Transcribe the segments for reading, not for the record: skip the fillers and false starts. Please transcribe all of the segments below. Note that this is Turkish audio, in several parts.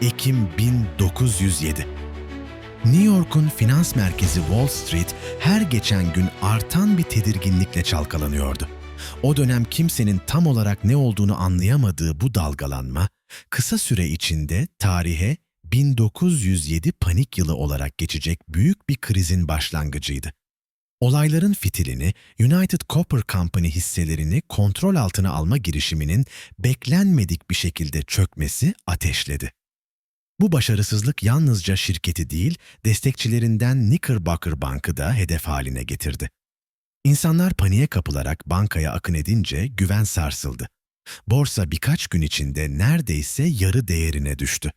Ekim 1907. New York'un finans merkezi Wall Street her geçen gün artan bir tedirginlikle çalkalanıyordu. O dönem kimsenin tam olarak ne olduğunu anlayamadığı bu dalgalanma, kısa süre içinde tarihe 1907 panik yılı olarak geçecek büyük bir krizin başlangıcıydı. Olayların fitilini United Copper Company hisselerini kontrol altına alma girişiminin beklenmedik bir şekilde çökmesi ateşledi. Bu başarısızlık yalnızca şirketi değil, destekçilerinden Knickerbocker Bank'ı da hedef haline getirdi. İnsanlar paniğe kapılarak bankaya akın edince güven sarsıldı. Borsa birkaç gün içinde neredeyse yarı değerine düştü.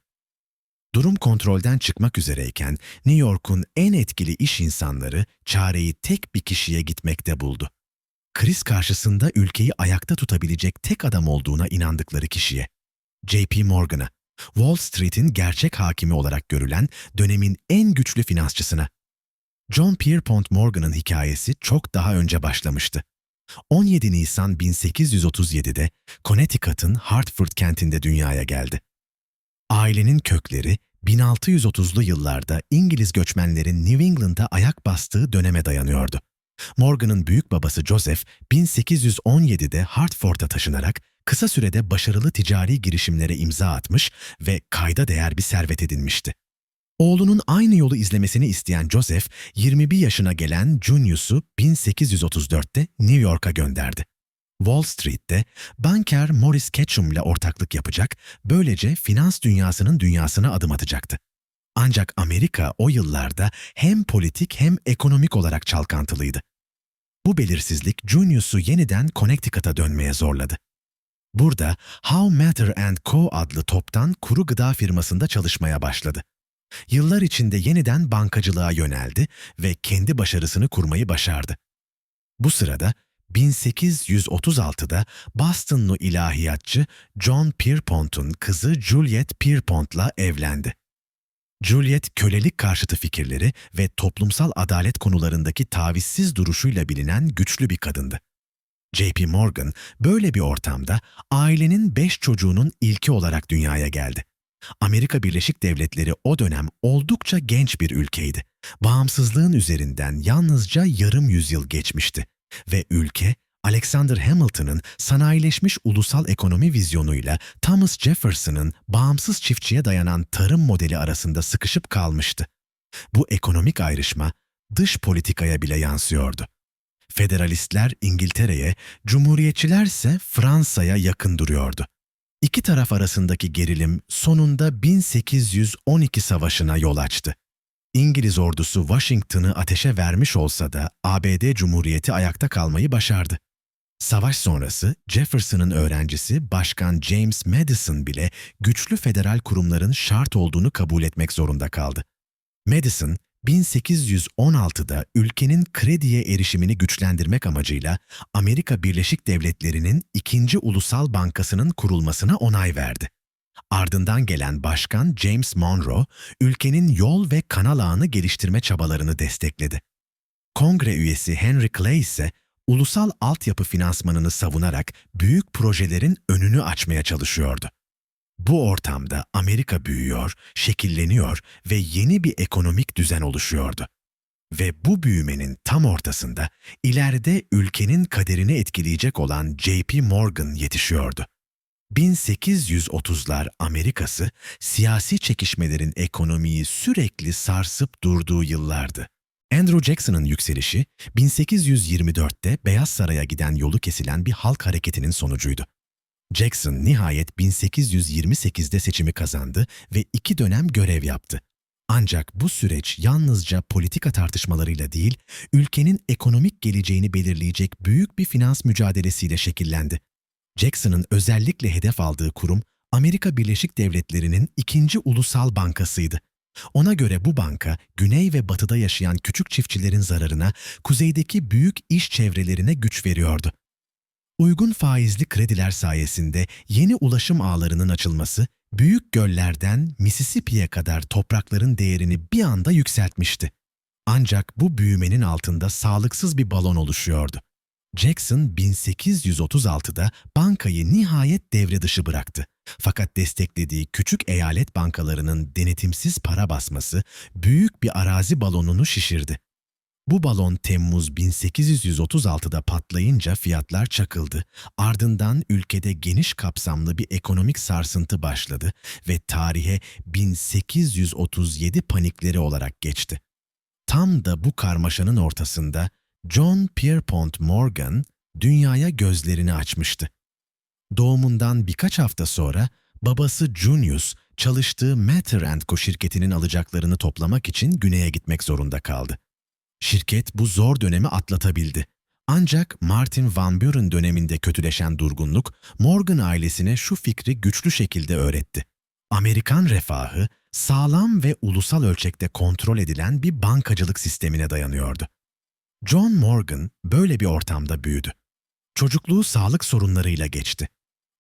Durum kontrolden çıkmak üzereyken New York'un en etkili iş insanları çareyi tek bir kişiye gitmekte buldu. Kriz karşısında ülkeyi ayakta tutabilecek tek adam olduğuna inandıkları kişiye, J.P. Morgan'a, Wall Street'in gerçek hakimi olarak görülen dönemin en güçlü finansçısına. John Pierpont Morgan'ın hikayesi çok daha önce başlamıştı. 17 Nisan 1837'de Connecticut'ın Hartford kentinde dünyaya geldi. Ailenin kökleri 1630'lu yıllarda İngiliz göçmenlerin New England'a ayak bastığı döneme dayanıyordu. Morgan'ın büyük babası Joseph 1817'de Hartford'a taşınarak kısa sürede başarılı ticari girişimlere imza atmış ve kayda değer bir servet edinmişti. Oğlunun aynı yolu izlemesini isteyen Joseph, 21 yaşına gelen Junius'u 1834'te New York'a gönderdi. Wall Street'te banker Morris Ketchum ile ortaklık yapacak, böylece finans dünyasının dünyasına adım atacaktı. Ancak Amerika o yıllarda hem politik hem ekonomik olarak çalkantılıydı. Bu belirsizlik Junius'u yeniden Connecticut'a dönmeye zorladı. Burada How Matter Co. adlı toptan kuru gıda firmasında çalışmaya başladı. Yıllar içinde yeniden bankacılığa yöneldi ve kendi başarısını kurmayı başardı. Bu sırada 1836'da Bostonlu ilahiyatçı John Pierpont'un kızı Juliet Pierpont'la evlendi. Juliet, kölelik karşıtı fikirleri ve toplumsal adalet konularındaki tavizsiz duruşuyla bilinen güçlü bir kadındı. J.P. Morgan, böyle bir ortamda ailenin 5 çocuğunun ilki olarak dünyaya geldi. Amerika Birleşik Devletleri o dönem oldukça genç bir ülkeydi. Bağımsızlığın üzerinden yalnızca yarım yüzyıl geçmişti ve ülke, Alexander Hamilton'ın sanayileşmiş ulusal ekonomi vizyonuyla Thomas Jefferson'ın bağımsız çiftçiye dayanan tarım modeli arasında sıkışıp kalmıştı. Bu ekonomik ayrışma dış politikaya bile yansıyordu. Federalistler İngiltere'ye, Cumhuriyetçiler ise Fransa'ya yakın duruyordu. İki taraf arasındaki gerilim sonunda 1812 Savaşı'na yol açtı. İngiliz ordusu Washington'ı ateşe vermiş olsa da ABD Cumhuriyeti ayakta kalmayı başardı. Savaş sonrası Jefferson'ın öğrencisi Başkan James Madison bile güçlü federal kurumların şart olduğunu kabul etmek zorunda kaldı. Madison, 1816'da ülkenin krediye erişimini güçlendirmek amacıyla Amerika Birleşik Devletleri'nin ikinci ulusal bankasının kurulmasına onay verdi. Ardından gelen Başkan James Monroe, ülkenin yol ve kanal ağını geliştirme çabalarını destekledi. Kongre üyesi Henry Clay ise ulusal altyapı finansmanını savunarak büyük projelerin önünü açmaya çalışıyordu. Bu ortamda Amerika büyüyor, şekilleniyor ve yeni bir ekonomik düzen oluşuyordu. Ve bu büyümenin tam ortasında ileride ülkenin kaderini etkileyecek olan J.P. Morgan yetişiyordu. 1830'lar Amerikası, siyasi çekişmelerin ekonomiyi sürekli sarsıp durduğu yıllardı. Andrew Jackson'ın yükselişi, 1824'te Beyaz Saray'a giden yolu kesilen bir halk hareketinin sonucuydu. Jackson nihayet 1828'de seçimi kazandı ve 2 dönem görev yaptı. Ancak bu süreç yalnızca politika tartışmalarıyla değil, ülkenin ekonomik geleceğini belirleyecek büyük bir finans mücadelesiyle şekillendi. Jackson'ın özellikle hedef aldığı kurum, Amerika Birleşik Devletleri'nin ikinci ulusal bankasıydı. Ona göre bu banka, güney ve batıda yaşayan küçük çiftçilerin zararına, kuzeydeki büyük iş çevrelerine güç veriyordu. Uygun faizli krediler sayesinde yeni ulaşım ağlarının açılması, büyük göllerden Mississippi'ye kadar toprakların değerini bir anda yükseltmişti. Ancak bu büyümenin altında sağlıksız bir balon oluşuyordu. Jackson 1836'da bankayı nihayet devre dışı bıraktı. Fakat desteklediği küçük eyalet bankalarının denetimsiz para basması büyük bir arazi balonunu şişirdi. Bu balon Temmuz 1836'da patlayınca fiyatlar çakıldı. Ardından ülkede geniş kapsamlı bir ekonomik sarsıntı başladı ve tarihe 1837 panikleri olarak geçti. Tam da bu karmaşanın ortasında John Pierpont Morgan dünyaya gözlerini açmıştı. Doğumundan birkaç hafta sonra babası Junius çalıştığı Mater Co şirketinin alacaklarını toplamak için güneye gitmek zorunda kaldı. Şirket bu zor dönemi atlatabildi. Ancak Martin Van Buren döneminde kötüleşen durgunluk Morgan ailesine şu fikri güçlü şekilde öğretti. Amerikan refahı sağlam ve ulusal ölçekte kontrol edilen bir bankacılık sistemine dayanıyordu. John Morgan böyle bir ortamda büyüdü. Çocukluğu sağlık sorunlarıyla geçti.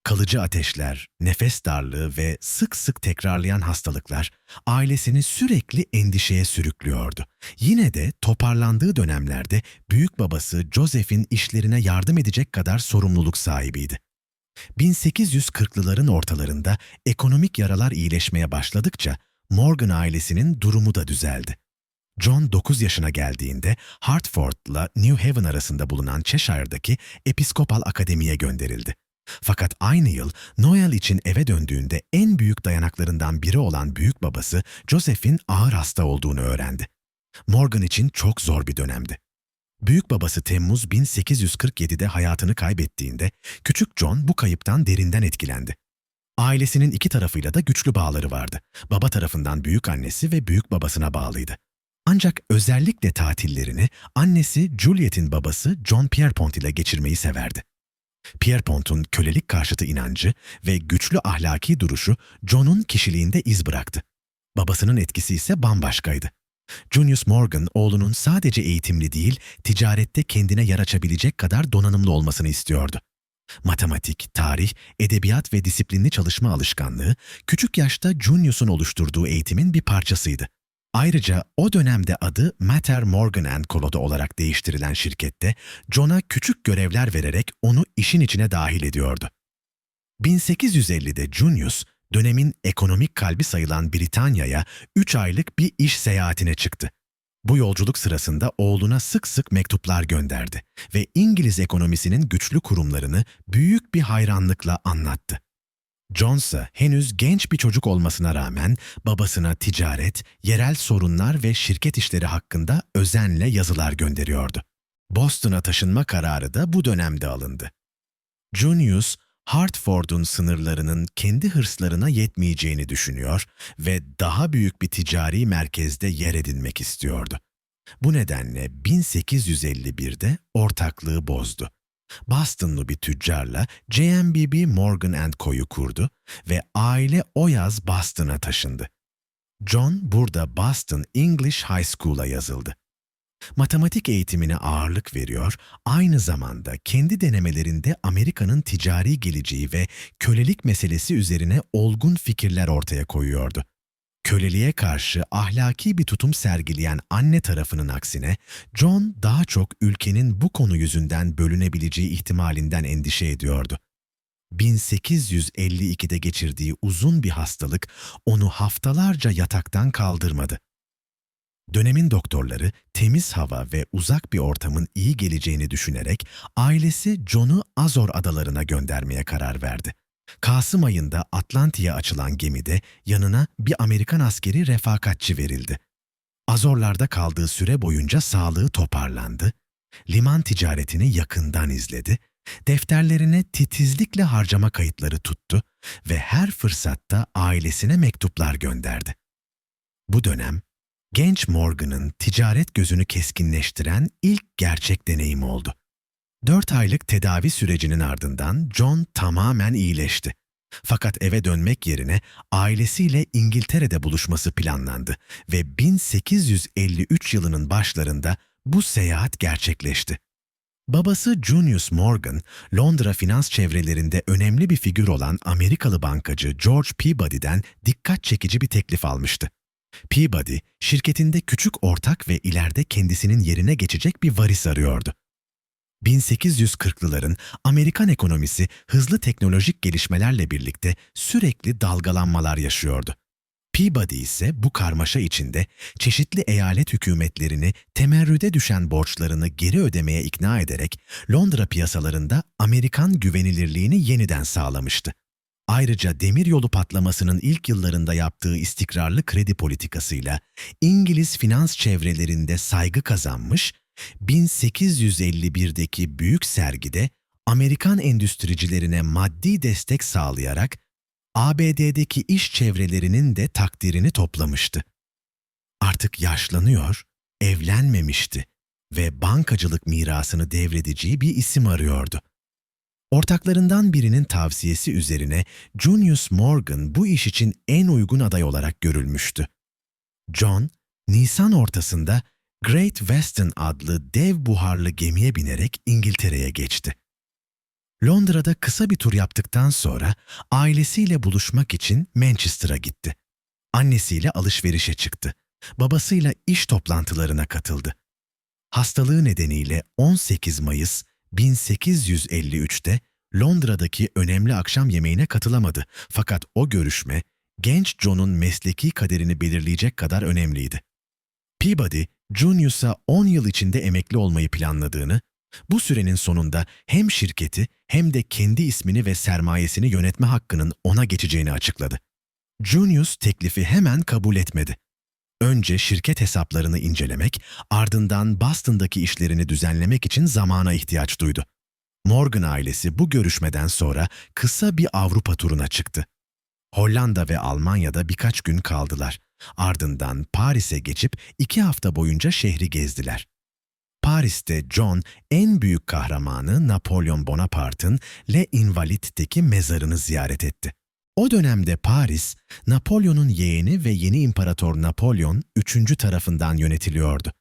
Kalıcı ateşler, nefes darlığı ve sık sık tekrarlayan hastalıklar ailesini sürekli endişeye sürüklüyordu. Yine de toparlandığı dönemlerde büyük babası Joseph'in işlerine yardım edecek kadar sorumluluk sahibiydi. 1840'lıların ortalarında ekonomik yaralar iyileşmeye başladıkça Morgan ailesinin durumu da düzeldi. John 9 yaşına geldiğinde Hartford'la New Haven arasında bulunan Cheshire'daki Episkopal Akademi'ye gönderildi. Fakat aynı yıl Noel için eve döndüğünde en büyük dayanaklarından biri olan büyük babası Joseph'in ağır hasta olduğunu öğrendi. Morgan için çok zor bir dönemdi. Büyük babası Temmuz 1847'de hayatını kaybettiğinde küçük John bu kayıptan derinden etkilendi. Ailesinin iki tarafıyla da güçlü bağları vardı. Baba tarafından büyük annesi ve büyük babasına bağlıydı. Ancak özellikle tatillerini annesi Juliet'in babası John Pierpont ile geçirmeyi severdi. Pierpont'un kölelik karşıtı inancı ve güçlü ahlaki duruşu John'un kişiliğinde iz bıraktı. Babasının etkisi ise bambaşkaydı. Junius Morgan oğlunun sadece eğitimli değil, ticarette kendine yer açabilecek kadar donanımlı olmasını istiyordu. Matematik, tarih, edebiyat ve disiplinli çalışma alışkanlığı küçük yaşta Junius'un oluşturduğu eğitimin bir parçasıydı. Ayrıca o dönemde adı Mater Morgan Co. olarak değiştirilen şirkette John'a küçük görevler vererek onu işin içine dahil ediyordu. 1850'de Junius, dönemin ekonomik kalbi sayılan Britanya'ya 3 aylık bir iş seyahatine çıktı. Bu yolculuk sırasında oğluna sık sık mektuplar gönderdi ve İngiliz ekonomisinin güçlü kurumlarını büyük bir hayranlıkla anlattı. John ise henüz genç bir çocuk olmasına rağmen babasına ticaret, yerel sorunlar ve şirket işleri hakkında özenle yazılar gönderiyordu. Boston'a taşınma kararı da bu dönemde alındı. Junius, Hartford'un sınırlarının kendi hırslarına yetmeyeceğini düşünüyor ve daha büyük bir ticari merkezde yer edinmek istiyordu. Bu nedenle 1851'de ortaklığı bozdu. Bostonlu bir tüccarla J.M.B.B. Morgan Co.'yu kurdu ve aile o yaz Boston'a taşındı. John burada Boston English High School'a yazıldı. Matematik eğitimine ağırlık veriyor, aynı zamanda kendi denemelerinde Amerika'nın ticari geleceği ve kölelik meselesi üzerine olgun fikirler ortaya koyuyordu. Köleliğe karşı ahlaki bir tutum sergileyen anne tarafının aksine, John daha çok ülkenin bu konu yüzünden bölünebileceği ihtimalinden endişe ediyordu. 1852'de geçirdiği uzun bir hastalık onu haftalarca yataktan kaldırmadı. Dönemin doktorları temiz hava ve uzak bir ortamın iyi geleceğini düşünerek ailesi John'u Azor adalarına göndermeye karar verdi. Kasım ayında Atlantik'e açılan gemide yanına bir Amerikan askeri refakatçi verildi. Azorlar'da kaldığı süre boyunca sağlığı toparlandı, liman ticaretini yakından izledi, defterlerine titizlikle harcama kayıtları tuttu ve her fırsatta ailesine mektuplar gönderdi. Bu dönem, genç Morgan'ın ticaret gözünü keskinleştiren ilk gerçek deneyim oldu. 4 aylık tedavi sürecinin ardından John tamamen iyileşti. Fakat eve dönmek yerine ailesiyle İngiltere'de buluşması planlandı ve 1853 yılının başlarında bu seyahat gerçekleşti. Babası Junius Morgan, Londra finans çevrelerinde önemli bir figür olan Amerikalı bankacı George Peabody'den dikkat çekici bir teklif almıştı. Peabody, şirketinde küçük ortak ve ileride kendisinin yerine geçecek bir varis arıyordu. 1840'lıların Amerikan ekonomisi hızlı teknolojik gelişmelerle birlikte sürekli dalgalanmalar yaşıyordu. Peabody ise bu karmaşa içinde çeşitli eyalet hükümetlerini temerrüde düşen borçlarını geri ödemeye ikna ederek Londra piyasalarında Amerikan güvenilirliğini yeniden sağlamıştı. Ayrıca demiryolu patlamasının ilk yıllarında yaptığı istikrarlı kredi politikasıyla İngiliz finans çevrelerinde saygı kazanmış, 1851'deki büyük sergide Amerikan endüstricilerine maddi destek sağlayarak ABD'deki iş çevrelerinin de takdirini toplamıştı. Artık yaşlanıyor, evlenmemişti ve bankacılık mirasını devredeceği bir isim arıyordu. Ortaklarından birinin tavsiyesi üzerine Junius Morgan bu iş için en uygun aday olarak görülmüştü. John, Nisan ortasında Great Western adlı dev buharlı gemiye binerek İngiltere'ye geçti. Londra'da kısa bir tur yaptıktan sonra ailesiyle buluşmak için Manchester'a gitti. Annesiyle alışverişe çıktı. Babasıyla iş toplantılarına katıldı. Hastalığı nedeniyle 18 Mayıs 1853'te Londra'daki önemli akşam yemeğine katılamadı. Fakat o görüşme genç John'un mesleki kaderini belirleyecek kadar önemliydi. Peabody, Junius'a 10 yıl içinde emekli olmayı planladığını, bu sürenin sonunda hem şirketi hem de kendi ismini ve sermayesini yönetme hakkının ona geçeceğini açıkladı. Junius teklifi hemen kabul etmedi. Önce şirket hesaplarını incelemek, ardından Boston'daki işlerini düzenlemek için zamana ihtiyaç duydu. Morgan ailesi bu görüşmeden sonra kısa bir Avrupa turuna çıktı. Hollanda ve Almanya'da birkaç gün kaldılar. Ardından Paris'e geçip 2 hafta boyunca şehri gezdiler. Paris'te John, en büyük kahramanı Napolyon Bonaparte'ın Les Invalids'teki mezarını ziyaret etti. O dönemde Paris, Napolyon'un yeğeni ve yeni İmparator Napolyon III. Tarafından yönetiliyordu.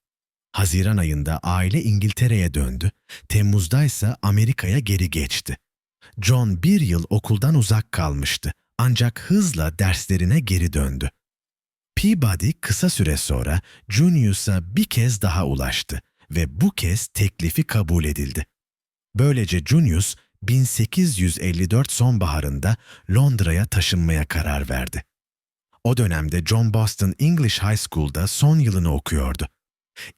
Haziran ayında aile İngiltere'ye döndü, Temmuz'da ise Amerika'ya geri geçti. John 1 yıl okuldan uzak kalmıştı, ancak hızla derslerine geri döndü. Peabody kısa süre sonra Junius'a bir kez daha ulaştı ve bu kez teklifi kabul edildi. Böylece Junius, 1854 sonbaharında Londra'ya taşınmaya karar verdi. O dönemde John Boston English High School'da son yılını okuyordu.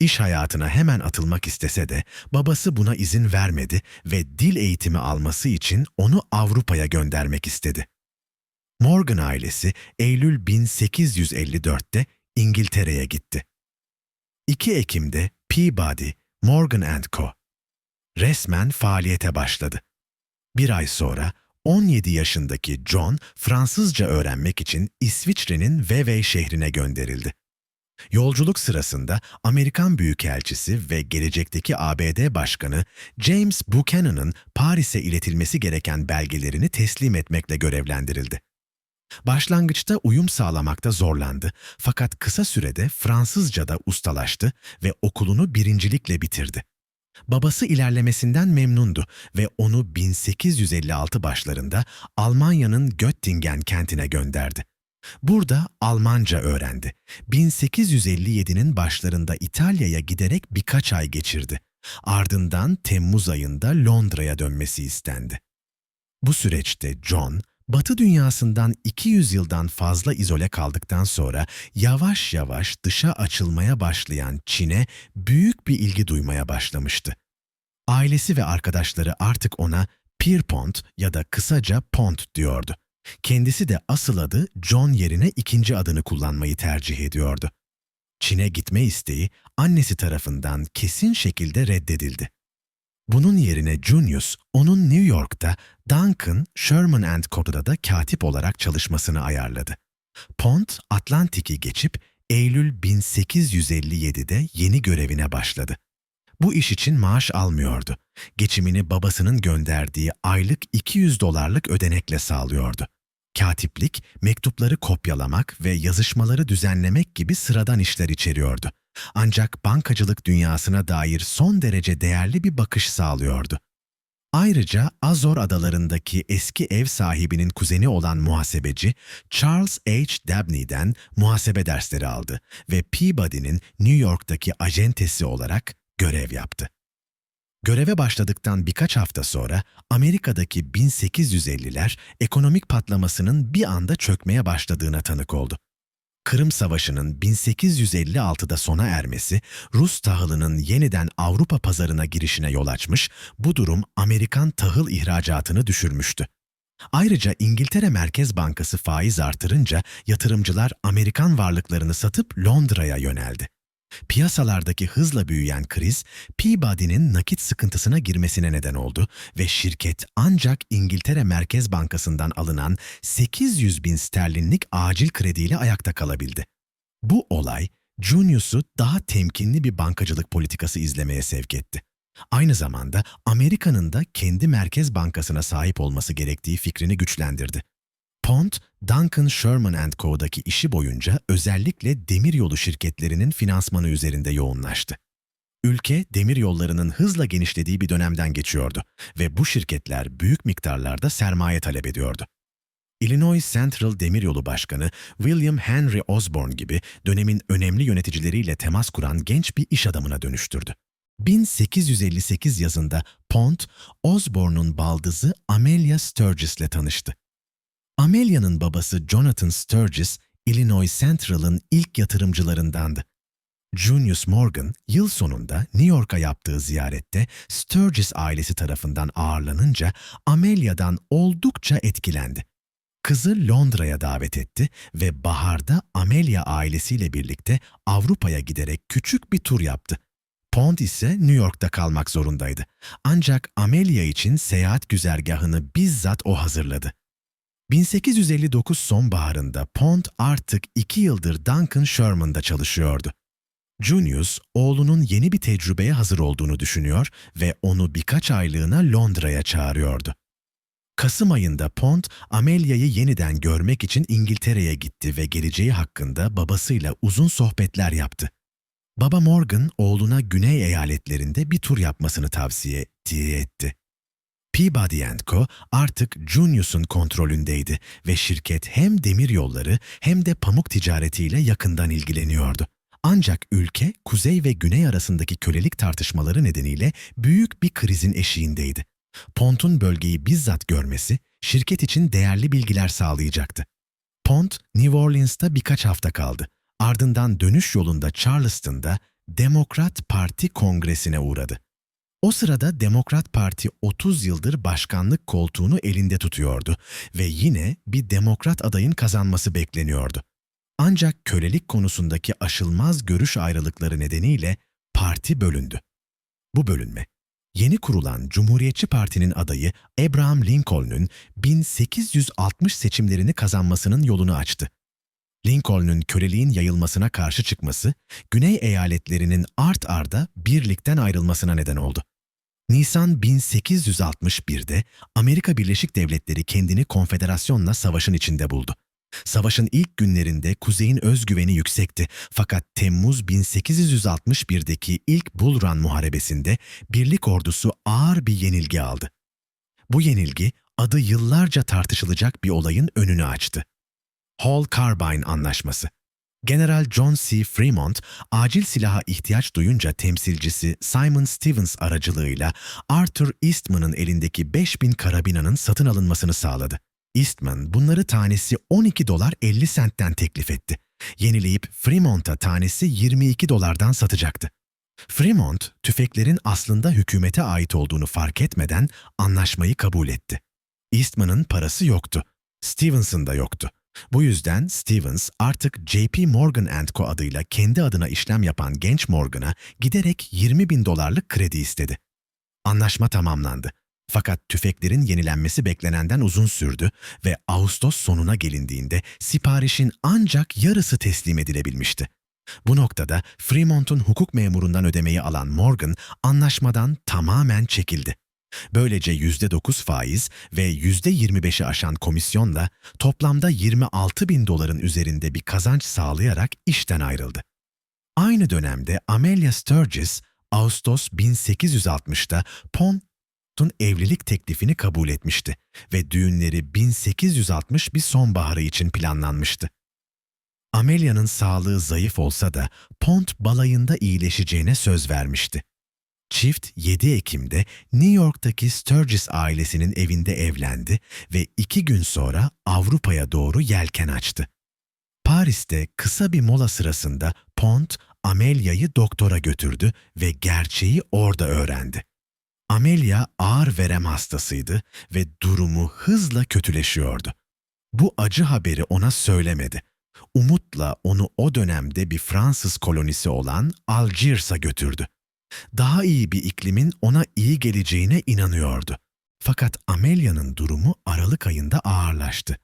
İş hayatına hemen atılmak istese de babası buna izin vermedi ve dil eğitimi alması için onu Avrupa'ya göndermek istedi. Morgan ailesi Eylül 1854'te İngiltere'ye gitti. 2 Ekim'de Peabody, Morgan & Co. resmen faaliyete başladı. Bir ay sonra 17 yaşındaki John Fransızca öğrenmek için İsviçre'nin Vevey şehrine gönderildi. Yolculuk sırasında Amerikan Büyükelçisi ve gelecekteki ABD Başkanı James Buchanan'ın Paris'e iletilmesi gereken belgelerini teslim etmekle görevlendirildi. Başlangıçta uyum sağlamakta zorlandı, fakat kısa sürede Fransızca'da ustalaştı ve okulunu birincilikle bitirdi. Babası ilerlemesinden memnundu ve onu 1856 başlarında Almanya'nın Göttingen kentine gönderdi. Burada Almanca öğrendi. 1857'nin başlarında İtalya'ya giderek birkaç ay geçirdi. Ardından Temmuz ayında Londra'ya dönmesi istendi. Bu süreçte John, Batı dünyasından 200 yıldan fazla izole kaldıktan sonra yavaş yavaş dışa açılmaya başlayan Çin'e büyük bir ilgi duymaya başlamıştı. Ailesi ve arkadaşları artık ona Pierpont ya da kısaca Pont diyordu. Kendisi de asıl adı John yerine ikinci adını kullanmayı tercih ediyordu. Çin'e gitme isteği annesi tarafından kesin şekilde reddedildi. Bunun yerine Junius, onun New York'ta Duncan, Sherman & Co'da da katip olarak çalışmasını ayarladı. Pont, Atlantik'i geçip Eylül 1857'de yeni görevine başladı. Bu iş için maaş almıyordu. Geçimini babasının gönderdiği aylık $200 ödenekle sağlıyordu. Katiplik, mektupları kopyalamak ve yazışmaları düzenlemek gibi sıradan işler içeriyordu. Ancak bankacılık dünyasına dair son derece değerli bir bakış sağlıyordu. Ayrıca Azor Adaları'ndaki eski ev sahibinin kuzeni olan muhasebeci Charles H. Dabney'den muhasebe dersleri aldı ve Peabody'nin New York'taki ajentesi olarak görev yaptı. Göreve başladıktan birkaç hafta sonra Amerika'daki 1850'ler ekonomik patlamasının bir anda çökmeye başladığına tanık oldu. Kırım Savaşı'nın 1856'da sona ermesi, Rus tahılının yeniden Avrupa pazarına girişine yol açmış, bu durum Amerikan tahıl ihracatını düşürmüştü. Ayrıca İngiltere Merkez Bankası faiz artırınca yatırımcılar Amerikan varlıklarını satıp Londra'ya yöneldi. Piyasalardaki hızla büyüyen kriz, Peabody'nin nakit sıkıntısına girmesine neden oldu ve şirket ancak İngiltere Merkez Bankası'ndan alınan 800 bin sterlinlik acil krediyle ayakta kalabildi. Bu olay, Junius'u daha temkinli bir bankacılık politikası izlemeye sevk etti. Aynı zamanda Amerika'nın da kendi merkez bankasına sahip olması gerektiği fikrini güçlendirdi. Pont, Duncan Sherman Co.'daki işi boyunca özellikle demiryolu şirketlerinin finansmanı üzerinde yoğunlaştı. Ülke, demiryollarının hızla genişlediği bir dönemden geçiyordu ve bu şirketler büyük miktarlarda sermaye talep ediyordu. Illinois Central Demiryolu Başkanı William Henry Osborne gibi dönemin önemli yöneticileriyle temas kuran genç bir iş adamına dönüştürdü. 1858 yazında Pont, Osborne'un baldızı Amelia Sturgis'le tanıştı. Amelia'nın babası Jonathan Sturgis, Illinois Central'ın ilk yatırımcılarındandı. Junius Morgan, yıl sonunda New York'a yaptığı ziyarette Sturgis ailesi tarafından ağırlanınca Amelia'dan oldukça etkilendi. Kızı Londra'ya davet etti ve baharda Amelia ailesiyle birlikte Avrupa'ya giderek küçük bir tur yaptı. Pont ise New York'ta kalmak zorundaydı. Ancak Amelia için seyahat güzergahını bizzat o hazırladı. 1859 sonbaharında Pont artık 2 yıldır Duncan Sherman'da çalışıyordu. Junius, oğlunun yeni bir tecrübeye hazır olduğunu düşünüyor ve onu birkaç aylığına Londra'ya çağırıyordu. Kasım ayında Pont, Amelia'yı yeniden görmek için İngiltere'ye gitti ve geleceği hakkında babasıyla uzun sohbetler yaptı. Baba Morgan, oğluna Güney eyaletlerinde bir tur yapmasını tavsiye etti. Peabody Co. artık Junius'un kontrolündeydi ve şirket hem demiryolları hem de pamuk ticaretiyle yakından ilgileniyordu. Ancak ülke, kuzey ve güney arasındaki kölelik tartışmaları nedeniyle büyük bir krizin eşiğindeydi. Pont'un bölgeyi bizzat görmesi, şirket için değerli bilgiler sağlayacaktı. Pont, New Orleans'ta birkaç hafta kaldı. Ardından dönüş yolunda Charleston'da Demokrat Parti Kongresi'ne uğradı. O sırada Demokrat Parti 30 yıldır başkanlık koltuğunu elinde tutuyordu ve yine bir demokrat adayın kazanması bekleniyordu. Ancak kölelik konusundaki aşılmaz görüş ayrılıkları nedeniyle parti bölündü. Bu bölünme, yeni kurulan Cumhuriyetçi Parti'nin adayı Abraham Lincoln'un 1860 seçimlerini kazanmasının yolunu açtı. Lincoln'un köleliğin yayılmasına karşı çıkması, Güney eyaletlerinin art arda birlikten ayrılmasına neden oldu. Nisan 1861'de Amerika Birleşik Devletleri kendini konfederasyonla savaşın içinde buldu. Savaşın ilk günlerinde Kuzey'in özgüveni yüksekti fakat Temmuz 1861'deki ilk Bull Run muharebesinde Birlik ordusu ağır bir yenilgi aldı. Bu yenilgi adı yıllarca tartışılacak bir olayın önünü açtı. Hall-Carbine Anlaşması. General John C. Fremont, acil silaha ihtiyaç duyunca temsilcisi Simon Stevens aracılığıyla Arthur Eastman'ın elindeki 5000 karabinanın satın alınmasını sağladı. Eastman bunları tanesi $12.50 teklif etti. Yenileyip Fremont'a tanesi $22'dan satacaktı. Fremont, tüfeklerin aslında hükümete ait olduğunu fark etmeden anlaşmayı kabul etti. Eastman'ın parası yoktu. Stevens'ın da yoktu. Bu yüzden Stevens artık J.P. Morgan Co. adıyla kendi adına işlem yapan genç Morgan'a giderek $20.000 kredi istedi. Anlaşma tamamlandı. Fakat tüfeklerin yenilenmesi beklenenden uzun sürdü ve Ağustos sonuna gelindiğinde siparişin ancak yarısı teslim edilebilmişti. Bu noktada Fremont'un hukuk memurundan ödemeyi alan Morgan anlaşmadan tamamen çekildi. Böylece %9 faiz ve %25'i aşan komisyonla toplamda $26.000 üzerinde bir kazanç sağlayarak işten ayrıldı. Aynı dönemde Amelia Sturgis, Ağustos 1860'da Pont'un evlilik teklifini kabul etmişti ve düğünleri 1860 bir sonbaharı için planlanmıştı. Amelia'nın sağlığı zayıf olsa da Pont balayında iyileşeceğine söz vermişti. Çift 7 Ekim'de New York'taki Sturgis ailesinin evinde evlendi ve 2 gün sonra Avrupa'ya doğru yelken açtı. Paris'te kısa bir mola sırasında Pont, Amelia'yı doktora götürdü ve gerçeği orada öğrendi. Amelia ağır verem hastasıydı ve durumu hızla kötüleşiyordu. Bu acı haberi ona söylemedi. Umutla onu o dönemde bir Fransız kolonisi olan Algiers'a götürdü. Daha iyi bir iklimin ona iyi geleceğine inanıyordu. Fakat Amelia'nın durumu Aralık ayında ağırlaştı.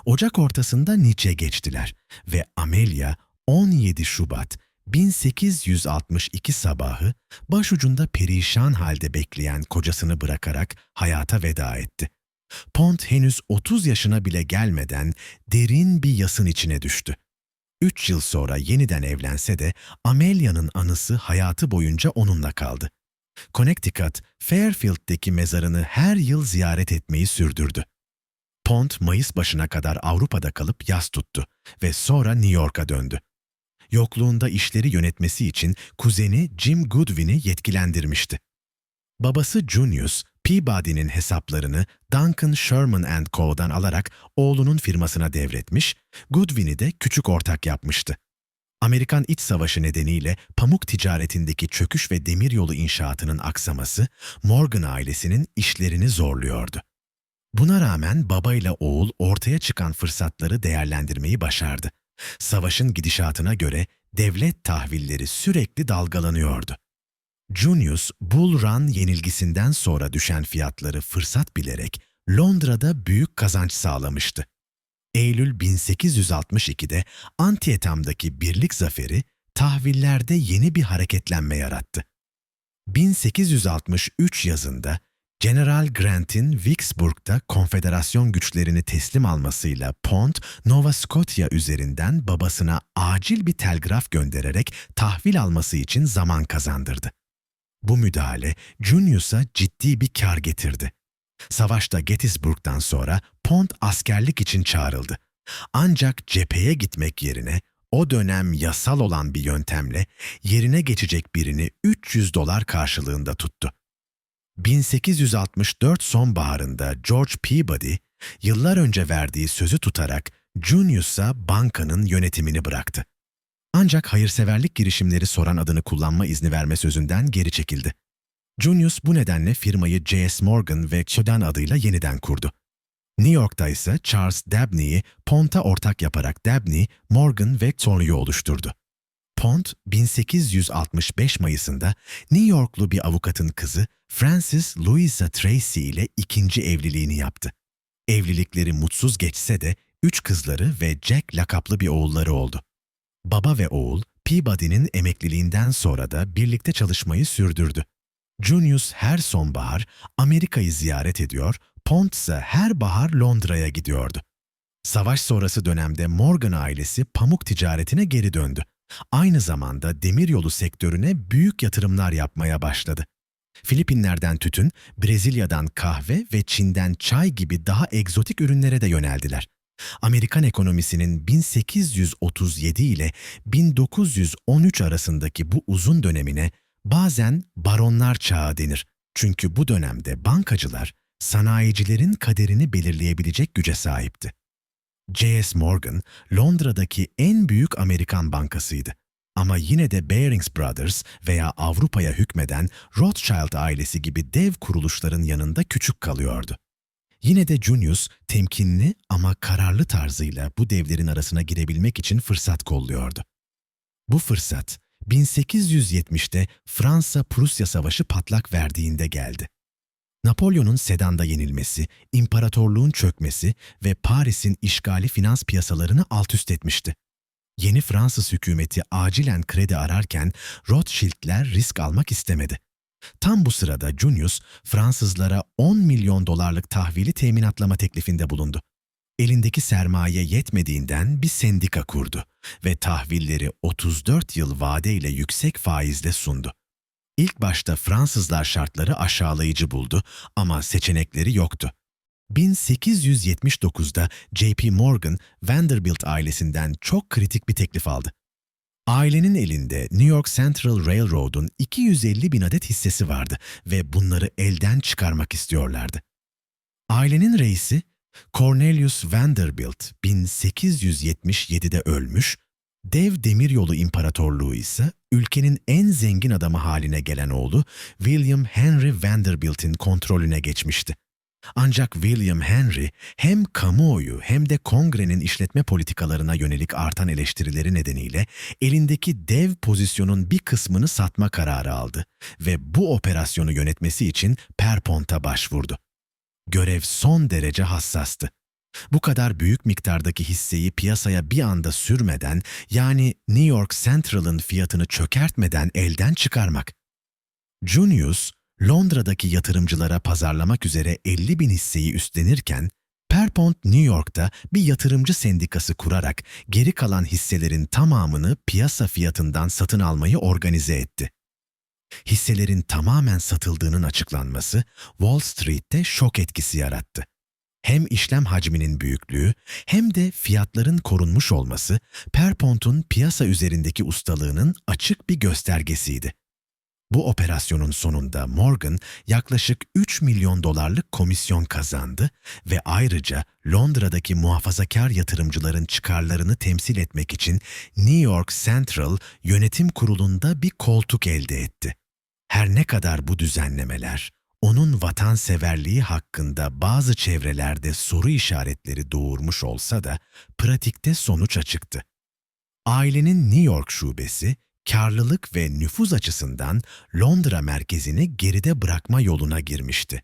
Ocak ortasında Niç'e geçtiler ve Amelia 17 Şubat 1862 sabahı başucunda perişan halde bekleyen kocasını bırakarak hayata veda etti. Pont henüz 30 yaşına bile gelmeden derin bir yasın içine düştü. 3 yıl sonra yeniden evlense de Amelia'nın anısı hayatı boyunca onunla kaldı. Connecticut, Fairfield'deki mezarını her yıl ziyaret etmeyi sürdürdü. Pont, Mayıs başına kadar Avrupa'da kalıp yas tuttu ve sonra New York'a döndü. Yokluğunda işleri yönetmesi için kuzeni Jim Goodwin'i yetkilendirmişti. Babası Junius, Peabody'nin hesaplarını Duncan Sherman Co.'dan alarak oğlunun firmasına devretmiş, Goodwin'i de küçük ortak yapmıştı. Amerikan İç Savaşı nedeniyle pamuk ticaretindeki çöküş ve demiryolu inşaatının aksaması Morgan ailesinin işlerini zorluyordu. Buna rağmen babayla oğul ortaya çıkan fırsatları değerlendirmeyi başardı. Savaşın gidişatına göre devlet tahvilleri sürekli dalgalanıyordu. Junius, Bull Run yenilgisinden sonra düşen fiyatları fırsat bilerek Londra'da büyük kazanç sağlamıştı. Eylül 1862'de Antietam'daki birlik zaferi tahvillerde yeni bir hareketlenme yarattı. 1863 yazında General Grant'in Vicksburg'da konfederasyon güçlerini teslim almasıyla Pont, Nova Scotia üzerinden babasına acil bir telgraf göndererek tahvil alması için zaman kazandırdı. Bu müdahale Junius'a ciddi bir kar getirdi. Savaşta Gettysburg'dan sonra Pont askerlik için çağrıldı. Ancak cepheye gitmek yerine o dönem yasal olan bir yöntemle yerine geçecek birini $300 karşılığında tuttu. 1864 sonbaharında George Peabody, yıllar önce verdiği sözü tutarak Junius'a bankanın yönetimini bıraktı. Ancak hayırseverlik girişimleri soran adını kullanma izni verme sözünden geri çekildi. Junius bu nedenle firmayı J.S. Morgan ve Chodan adıyla yeniden kurdu. New York'ta ise Charles Dabney'i Pont'a ortak yaparak Dabney, Morgan ve Thornley'i oluşturdu. Pont, 1865 Mayıs'ında New Yorklu bir avukatın kızı Frances Louisa Tracy ile ikinci evliliğini yaptı. Evlilikleri mutsuz geçse de 3 kızları ve Jack lakaplı bir oğulları oldu. Baba ve oğul, Peabody'nin emekliliğinden sonra da birlikte çalışmayı sürdürdü. Junius her sonbahar Amerika'yı ziyaret ediyor, Pont ise her bahar Londra'ya gidiyordu. Savaş sonrası dönemde Morgan ailesi pamuk ticaretine geri döndü. Aynı zamanda demiryolu sektörüne büyük yatırımlar yapmaya başladı. Filipinler'den tütün, Brezilya'dan kahve ve Çin'den çay gibi daha egzotik ürünlere de yöneldiler. Amerikan ekonomisinin 1837 ile 1913 arasındaki bu uzun dönemine bazen baronlar çağı denir. Çünkü bu dönemde bankacılar, sanayicilerin kaderini belirleyebilecek güce sahipti. J.S. Morgan, Londra'daki en büyük Amerikan bankasıydı. Ama yine de Barings Brothers veya Avrupa'ya hükmeden Rothschild ailesi gibi dev kuruluşların yanında küçük kalıyordu. Yine de Junius, temkinli ama kararlı tarzıyla bu devlerin arasına girebilmek için fırsat kolluyordu. Bu fırsat, 1870'te Fransa-Prusya Savaşı patlak verdiğinde geldi. Napolyon'un Sedan'da yenilmesi, imparatorluğun çökmesi ve Paris'in işgali finans piyasalarını altüst etmişti. Yeni Fransız hükümeti acilen kredi ararken Rothschild'ler risk almak istemedi. Tam bu sırada Junius, Fransızlara 10 milyon dolarlık tahvili teminatlama teklifinde bulundu. Elindeki sermaye yetmediğinden bir sendika kurdu ve tahvilleri 34 yıl vadeyle yüksek faizle sundu. İlk başta Fransızlar şartları aşağılayıcı buldu ama seçenekleri yoktu. 1879'da J.P. Morgan, Vanderbilt ailesinden çok kritik bir teklif aldı. Ailenin elinde New York Central Railroad'un 250 bin adet hissesi vardı ve bunları elden çıkarmak istiyorlardı. Ailenin reisi Cornelius Vanderbilt 1877'de ölmüş, dev demiryolu imparatorluğu ise ülkenin en zengin adamı haline gelen oğlu William Henry Vanderbilt'in kontrolüne geçmişti. Ancak William Henry hem kamuoyu hem de kongrenin işletme politikalarına yönelik artan eleştirileri nedeniyle elindeki dev pozisyonun bir kısmını satma kararı aldı ve bu operasyonu yönetmesi için Pierpont'a başvurdu. Görev son derece hassastı. Bu kadar büyük miktardaki hisseyi piyasaya bir anda sürmeden, yani New York Central'ın fiyatını çökertmeden elden çıkarmak. Junius, Londra'daki yatırımcılara pazarlamak üzere 50 bin hisseyi üstlenirken, Pierpont New York'ta bir yatırımcı sendikası kurarak geri kalan hisselerin tamamını piyasa fiyatından satın almayı organize etti. Hisselerin tamamen satıldığının açıklanması Wall Street'te şok etkisi yarattı. Hem işlem hacminin büyüklüğü hem de fiyatların korunmuş olması Pierpont'un piyasa üzerindeki ustalığının açık bir göstergesiydi. Bu operasyonun sonunda Morgan yaklaşık 3 milyon dolarlık komisyon kazandı ve ayrıca Londra'daki muhafazakar yatırımcıların çıkarlarını temsil etmek için New York Central Yönetim Kurulu'nda bir koltuk elde etti. Her ne kadar bu düzenlemeler onun vatanseverliği hakkında bazı çevrelerde soru işaretleri doğurmuş olsa da pratikte sonuç açıktı. Ailenin New York şubesi, karlılık ve nüfuz açısından Londra merkezini geride bırakma yoluna girmişti.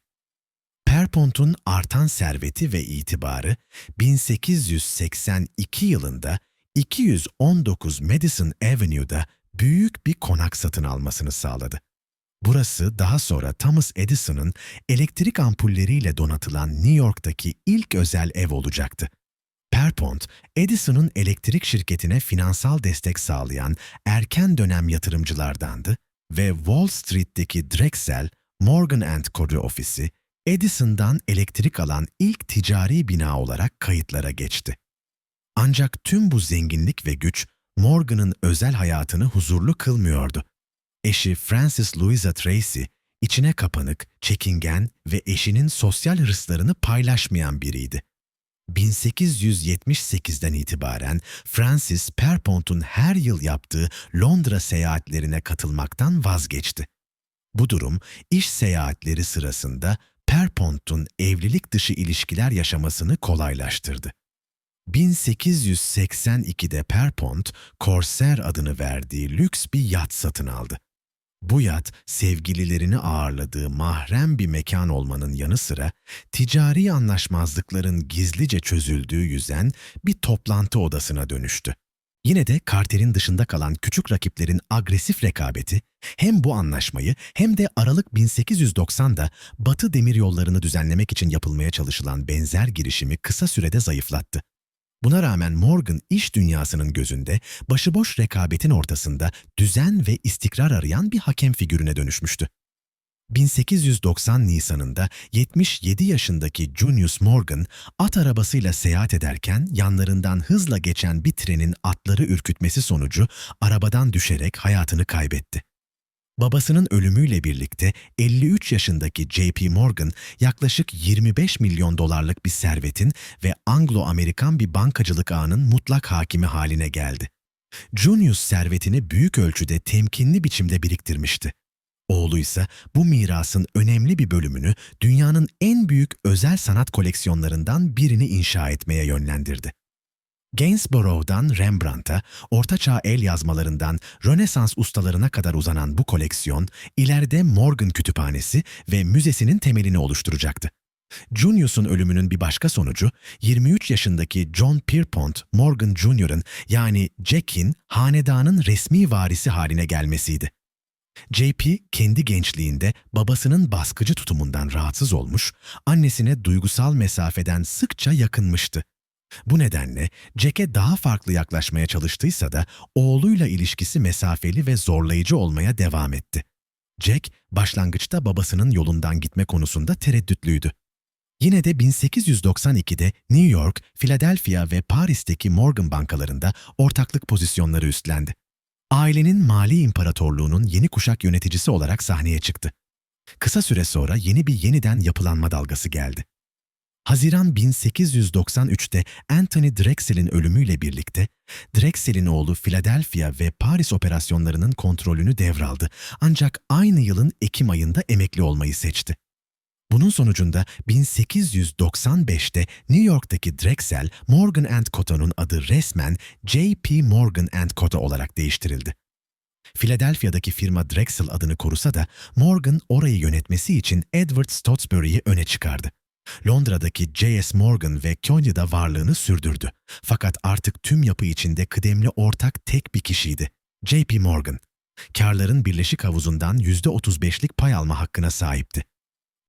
Pierpont'un artan serveti ve itibarı 1882 yılında 219 Madison Avenue'da büyük bir konak satın almasını sağladı. Burası daha sonra Thomas Edison'ın elektrik ampulleriyle donatılan New York'taki ilk özel ev olacaktı. Pierpont, Edison'ın elektrik şirketine finansal destek sağlayan erken dönem yatırımcılardandı ve Wall Street'teki Drexel, Morgan & Co. ofisi, Edison'dan elektrik alan ilk ticari bina olarak kayıtlara geçti. Ancak tüm bu zenginlik ve güç, Morgan'ın özel hayatını huzurlu kılmıyordu. Eşi Frances Louisa Tracy, içine kapanık, çekingen ve eşinin sosyal hırslarını paylaşmayan biriydi. 1878'den itibaren Francis Pierpont'un her yıl yaptığı Londra seyahatlerine katılmaktan vazgeçti. Bu durum iş seyahatleri sırasında Pierpont'un evlilik dışı ilişkiler yaşamasını kolaylaştırdı. 1882'de Pierpont, Corsair adını verdiği lüks bir yat satın aldı. Bu yat, sevgililerini ağırladığı mahrem bir mekan olmanın yanı sıra, ticari anlaşmazlıkların gizlice çözüldüğü yüzen bir toplantı odasına dönüştü. Yine de kartelin dışında kalan küçük rakiplerin agresif rekabeti, hem bu anlaşmayı hem de Aralık 1890'da Batı demiryollarını düzenlemek için yapılmaya çalışılan benzer girişimi kısa sürede zayıflattı. Buna rağmen Morgan iş dünyasının gözünde başıboş rekabetin ortasında düzen ve istikrar arayan bir hakem figürüne dönüşmüştü. 1890 Nisan'ında 77 yaşındaki Junius Morgan at arabasıyla seyahat ederken yanlarından hızla geçen bir trenin atları ürkütmesi sonucu arabadan düşerek hayatını kaybetti. Babasının ölümüyle birlikte 53 yaşındaki J.P. Morgan yaklaşık 25 milyon dolarlık bir servetin ve Anglo-Amerikan bir bankacılık ağının mutlak hakimi haline geldi. Junius servetini büyük ölçüde temkinli biçimde biriktirmişti. Oğlu ise bu mirasın önemli bir bölümünü dünyanın en büyük özel sanat koleksiyonlarından birini inşa etmeye yönlendirdi. Gainsborough'dan Rembrandt'a, Ortaçağ el yazmalarından Rönesans ustalarına kadar uzanan bu koleksiyon, ileride Morgan Kütüphanesi ve müzesinin temelini oluşturacaktı. Junius'un ölümünün bir başka sonucu, 23 yaşındaki John Pierpont Morgan Jr.'ın yani Jack'in hanedanın resmi varisi haline gelmesiydi. J.P. kendi gençliğinde babasının baskıcı tutumundan rahatsız olmuş, annesine duygusal mesafeden sıkça yakınmıştı. Bu nedenle Jack'e daha farklı yaklaşmaya çalıştıysa da oğluyla ilişkisi mesafeli ve zorlayıcı olmaya devam etti. Jack, başlangıçta babasının yolundan gitme konusunda tereddütlüydü. Yine de 1892'de New York, Philadelphia ve Paris'teki Morgan bankalarında ortaklık pozisyonları üstlendi. Ailenin mali imparatorluğunun yeni kuşak yöneticisi olarak sahneye çıktı. Kısa süre sonra yeni bir yeniden yapılanma dalgası geldi. Haziran 1893'te Anthony Drexel'in ölümüyle birlikte Drexel'in oğlu Philadelphia ve Paris operasyonlarının kontrolünü devraldı, ancak aynı yılın Ekim ayında emekli olmayı seçti. Bunun sonucunda 1895'te New York'taki Drexel, Morgan & Co'nun adı resmen J.P. Morgan & Co. olarak değiştirildi. Philadelphia'daki firma Drexel adını korusa da Morgan orayı yönetmesi için Edward Stotesbury'yi öne çıkardı. Londra'daki J.S. Morgan ve Conya'da varlığını sürdürdü. Fakat artık tüm yapı içinde kıdemli ortak tek bir kişiydi: J.P. Morgan. Kârların birleşik havuzundan %35'lik pay alma hakkına sahipti.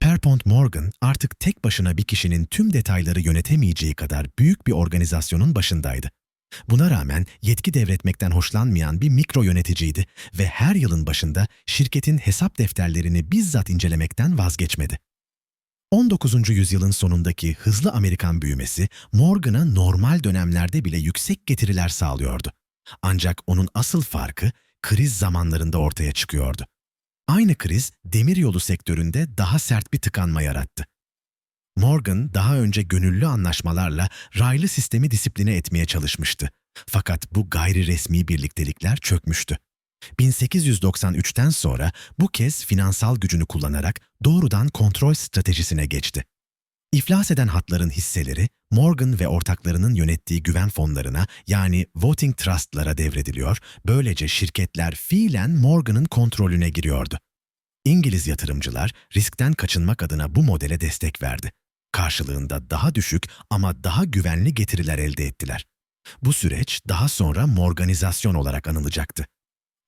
Pierpont Morgan artık tek başına bir kişinin tüm detayları yönetemeyeceği kadar büyük bir organizasyonun başındaydı. Buna rağmen yetki devretmekten hoşlanmayan bir mikro yöneticiydi ve her yılın başında şirketin hesap defterlerini bizzat incelemekten vazgeçmedi. 19. yüzyılın sonundaki hızlı Amerikan büyümesi Morgan'a normal dönemlerde bile yüksek getiriler sağlıyordu. Ancak onun asıl farkı kriz zamanlarında ortaya çıkıyordu. Aynı kriz demiryolu sektöründe daha sert bir tıkanma yarattı. Morgan daha önce gönüllü anlaşmalarla raylı sistemi disipline etmeye çalışmıştı. Fakat bu gayri resmi birliktelikler çökmüştü. 1893'ten sonra bu kez finansal gücünü kullanarak doğrudan kontrol stratejisine geçti. İflas eden hatların hisseleri Morgan ve ortaklarının yönettiği güven fonlarına, yani voting trust'lara devrediliyor, böylece şirketler fiilen Morgan'ın kontrolüne giriyordu. İngiliz yatırımcılar riskten kaçınmak adına bu modele destek verdi. Karşılığında daha düşük ama daha güvenli getiriler elde ettiler. Bu süreç daha sonra Morganizasyon olarak anılacaktı.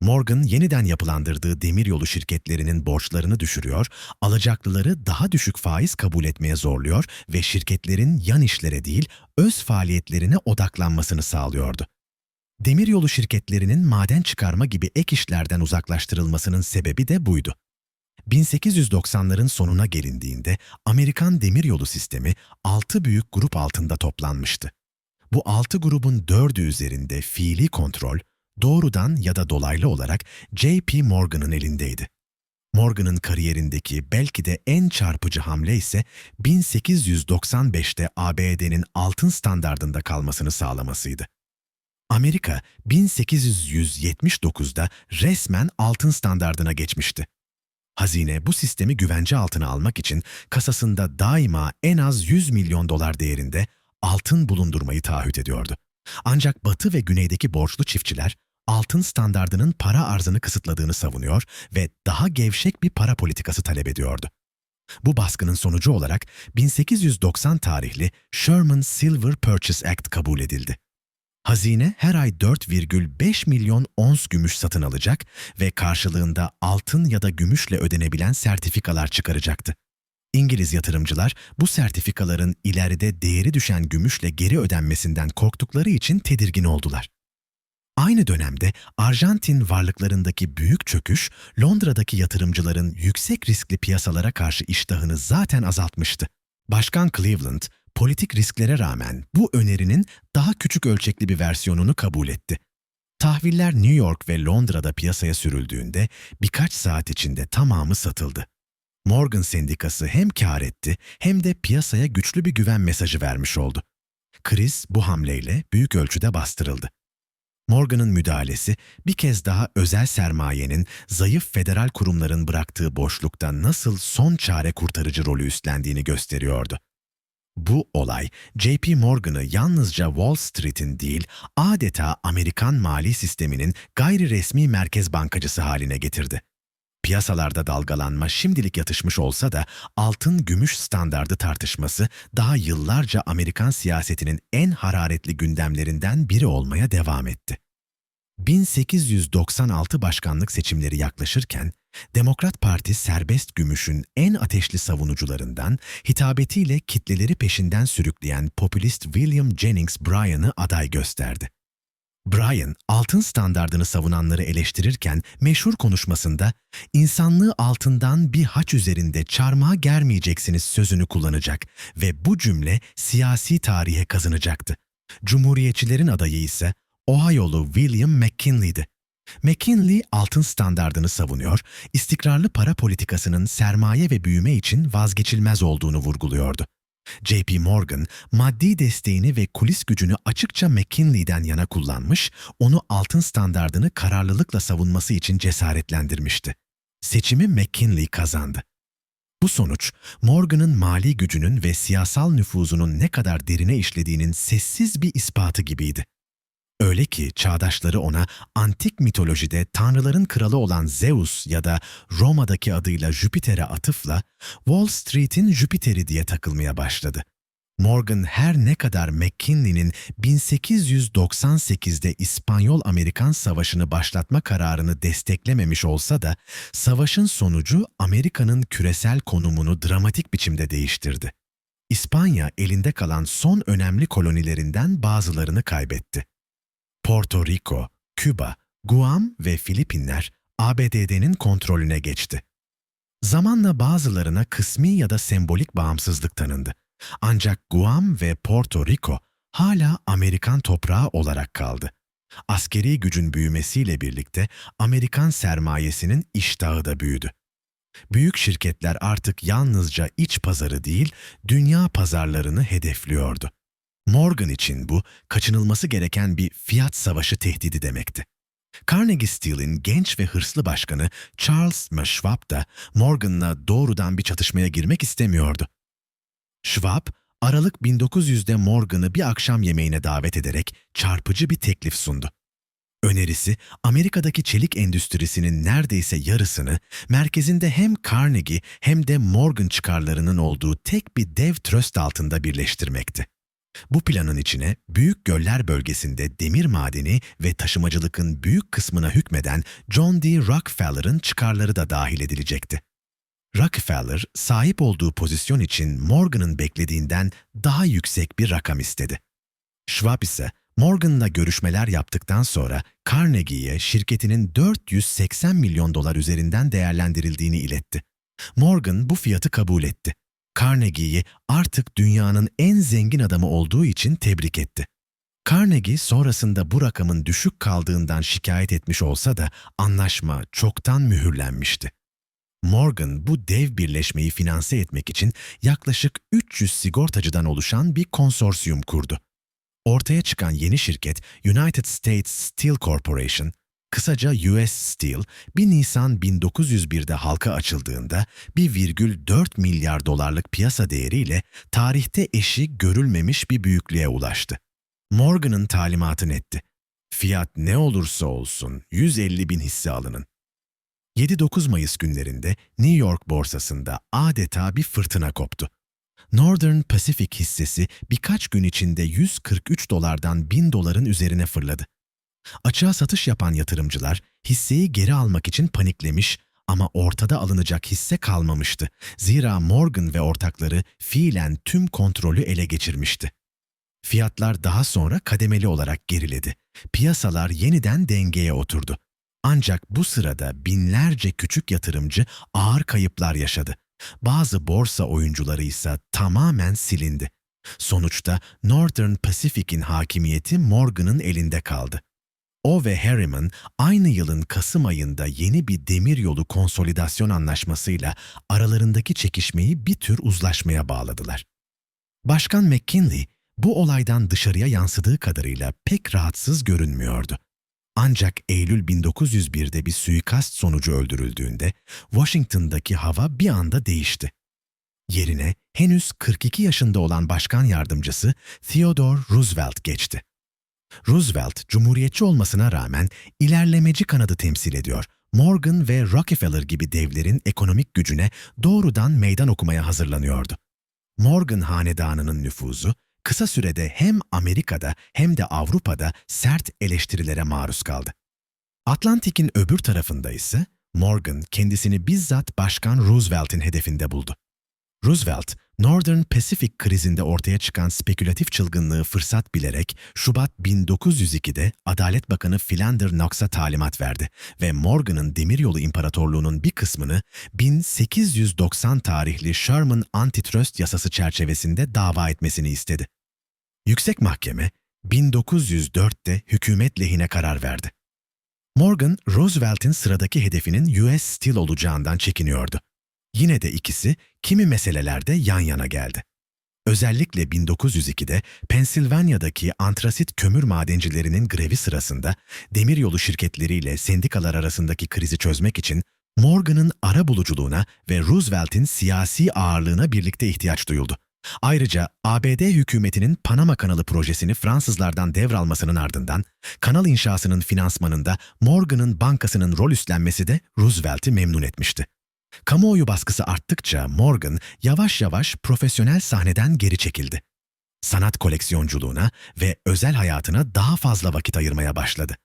Morgan, yeniden yapılandırdığı demiryolu şirketlerinin borçlarını düşürüyor, alacaklıları daha düşük faiz kabul etmeye zorluyor ve şirketlerin yan işlere değil, öz faaliyetlerine odaklanmasını sağlıyordu. Demiryolu şirketlerinin maden çıkarma gibi ek işlerden uzaklaştırılmasının sebebi de buydu. 1890'ların sonuna gelindiğinde Amerikan demiryolu sistemi 6 büyük grup altında toplanmıştı. Bu 6 grubun 4'ü üzerinde fiili kontrol, doğrudan ya da dolaylı olarak J.P. Morgan'ın elindeydi. Morgan'ın kariyerindeki belki de en çarpıcı hamle ise 1895'te ABD'nin altın standardında kalmasını sağlamasıydı. Amerika 1879'da resmen altın standardına geçmişti. Hazine bu sistemi güvence altına almak için kasasında daima en az 100 milyon dolar değerinde altın bulundurmayı taahhüt ediyordu. Ancak Batı ve Güney'deki borçlu çiftçiler altın standardının para arzını kısıtladığını savunuyor ve daha gevşek bir para politikası talep ediyordu. Bu baskının sonucu olarak 1890 tarihli Sherman Silver Purchase Act kabul edildi. Hazine her ay 4,5 milyon ons gümüş satın alacak ve karşılığında altın ya da gümüşle ödenebilen sertifikalar çıkaracaktı. İngiliz yatırımcılar bu sertifikaların ileride değeri düşen gümüşle geri ödenmesinden korktukları için tedirgin oldular. Aynı dönemde Arjantin varlıklarındaki büyük çöküş, Londra'daki yatırımcıların yüksek riskli piyasalara karşı iştahını zaten azaltmıştı. Başkan Cleveland, politik risklere rağmen bu önerinin daha küçük ölçekli bir versiyonunu kabul etti. Tahviller New York ve Londra'da piyasaya sürüldüğünde birkaç saat içinde tamamı satıldı. Morgan Sendikası hem kâr etti hem de piyasaya güçlü bir güven mesajı vermiş oldu. Kriz bu hamleyle büyük ölçüde bastırıldı. Morgan'ın müdahalesi bir kez daha özel sermayenin zayıf federal kurumların bıraktığı boşlukta nasıl son çare kurtarıcı rolü üstlendiğini gösteriyordu. Bu olay, J.P. Morgan'ı yalnızca Wall Street'in değil, adeta Amerikan mali sisteminin gayri resmi merkez bankacısı haline getirdi. Piyasalarda dalgalanma şimdilik yatışmış olsa da altın-gümüş standardı tartışması daha yıllarca Amerikan siyasetinin en hararetli gündemlerinden biri olmaya devam etti. 1896 başkanlık seçimleri yaklaşırken, Demokrat Parti serbest gümüşün en ateşli savunucularından, hitabetiyle kitleleri peşinden sürükleyen popülist William Jennings Bryan'ı aday gösterdi. Bryan, altın standardını savunanları eleştirirken meşhur konuşmasında "İnsanlığı altından bir haç üzerinde çarmıha germeyeceksiniz" sözünü kullanacak ve bu cümle siyasi tarihe kazınacaktı. Cumhuriyetçilerin adayı ise Ohio'lu William McKinley'di. McKinley altın standardını savunuyor, istikrarlı para politikasının sermaye ve büyüme için vazgeçilmez olduğunu vurguluyordu. J.P. Morgan, maddi desteğini ve kulis gücünü açıkça McKinley'den yana kullanmış, onu altın standardını kararlılıkla savunması için cesaretlendirmişti. Seçimi McKinley kazandı. Bu sonuç, Morgan'ın mali gücünün ve siyasal nüfuzunun ne kadar derine işlediğinin sessiz bir ispatı gibiydi. Öyle ki çağdaşları ona antik mitolojide tanrıların kralı olan Zeus ya da Roma'daki adıyla Jüpiter'e atıfla Wall Street'in Jüpiter'i diye takılmaya başladı. Morgan her ne kadar McKinley'nin 1898'de İspanyol-Amerikan Savaşı'nı başlatma kararını desteklememiş olsa da savaşın sonucu Amerika'nın küresel konumunu dramatik biçimde değiştirdi. İspanya elinde kalan son önemli kolonilerinden bazılarını kaybetti. Porto Rico, Küba, Guam ve Filipinler ABD'nin kontrolüne geçti. Zamanla bazılarına kısmi ya da sembolik bağımsızlık tanındı. Ancak Guam ve Porto Rico hala Amerikan toprağı olarak kaldı. Askeri gücün büyümesiyle birlikte Amerikan sermayesinin iştahı da büyüdü. Büyük şirketler artık yalnızca iç pazarı değil, dünya pazarlarını hedefliyordu. Morgan için bu, kaçınılması gereken bir fiyat savaşı tehdidi demekti. Carnegie Steel'in genç ve hırslı başkanı Charles M. Schwab da Morgan'la doğrudan bir çatışmaya girmek istemiyordu. Schwab, Aralık 1900'de Morgan'ı bir akşam yemeğine davet ederek çarpıcı bir teklif sundu. Önerisi, Amerika'daki çelik endüstrisinin neredeyse yarısını, merkezinde hem Carnegie hem de Morgan çıkarlarının olduğu tek bir dev tröst altında birleştirmekti. Bu planın içine Büyük Göller bölgesinde demir madeni ve taşımacılıkın büyük kısmına hükmeden John D. Rockefeller'ın çıkarları da dahil edilecekti. Rockefeller, sahip olduğu pozisyon için Morgan'ın beklediğinden daha yüksek bir rakam istedi. Schwab ise Morgan'la görüşmeler yaptıktan sonra Carnegie'ye şirketinin 480 milyon dolar üzerinden değerlendirildiğini iletti. Morgan bu fiyatı kabul etti. Carnegie'yi artık dünyanın en zengin adamı olduğu için tebrik etti. Carnegie sonrasında bu rakamın düşük kaldığından şikayet etmiş olsa da anlaşma çoktan mühürlenmişti. Morgan bu dev birleşmeyi finanse etmek için yaklaşık 300 sigortacıdan oluşan bir konsorsiyum kurdu. Ortaya çıkan yeni şirket United States Steel Corporation, kısaca US Steel, 1 Nisan 1901'de halka açıldığında 1,4 milyar dolarlık piyasa değeriyle tarihte eşi görülmemiş bir büyüklüğe ulaştı. Morgan'ın talimatı netti. Fiyat ne olursa olsun 150 bin hisse alının. 7-9 Mayıs günlerinde New York borsasında adeta bir fırtına koptu. Northern Pacific hissesi birkaç gün içinde 143 dolardan 1000 doların üzerine fırladı. Açığa satış yapan yatırımcılar hisseyi geri almak için paniklemiş ama ortada alınacak hisse kalmamıştı. Zira Morgan ve ortakları fiilen tüm kontrolü ele geçirmişti. Fiyatlar daha sonra kademeli olarak geriledi. Piyasalar yeniden dengeye oturdu. Ancak bu sırada binlerce küçük yatırımcı ağır kayıplar yaşadı. Bazı borsa oyuncuları ise tamamen silindi. Sonuçta Northern Pacific'in hakimiyeti Morgan'ın elinde kaldı. O ve Harriman aynı yılın Kasım ayında yeni bir demiryolu konsolidasyon anlaşmasıyla aralarındaki çekişmeyi bir tür uzlaşmaya bağladılar. Başkan McKinley bu olaydan dışarıya yansıdığı kadarıyla pek rahatsız görünmüyordu. Ancak Eylül 1901'de bir suikast sonucu öldürüldüğünde Washington'daki hava bir anda değişti. Yerine henüz 42 yaşında olan başkan yardımcısı Theodore Roosevelt geçti. Roosevelt, cumhuriyetçi olmasına rağmen ilerlemeci kanadı temsil ediyor. Morgan ve Rockefeller gibi devlerin ekonomik gücüne doğrudan meydan okumaya hazırlanıyordu. Morgan hanedanının nüfuzu, kısa sürede hem Amerika'da hem de Avrupa'da sert eleştirilere maruz kaldı. Atlantik'in öbür tarafında ise Morgan kendisini bizzat Başkan Roosevelt'in hedefinde buldu. Roosevelt, Northern Pacific krizinde ortaya çıkan spekülatif çılgınlığı fırsat bilerek Şubat 1902'de Adalet Bakanı Philander Knox'a talimat verdi ve Morgan'ın Demiryolu İmparatorluğu'nun bir kısmını 1890 tarihli Sherman Antitrust Yasası çerçevesinde dava etmesini istedi. Yüksek Mahkeme 1904'te hükümet lehine karar verdi. Morgan, Roosevelt'in sıradaki hedefinin US Steel olacağından çekiniyordu. Yine de ikisi kimi meselelerde yan yana geldi. Özellikle 1902'de Pensilvanya'daki antrasit kömür madencilerinin grevi sırasında demiryolu şirketleriyle sendikalar arasındaki krizi çözmek için Morgan'ın arabuluculuğuna ve Roosevelt'in siyasi ağırlığına birlikte ihtiyaç duyuldu. Ayrıca ABD hükümetinin Panama Kanalı projesini Fransızlardan devralmasının ardından kanal inşasının finansmanında Morgan'ın bankasının rol üstlenmesi de Roosevelt'i memnun etmişti. Kamuoyu baskısı arttıkça Morgan yavaş yavaş profesyonel sahneden geri çekildi. Sanat koleksiyonculuğuna ve özel hayatına daha fazla vakit ayırmaya başladı.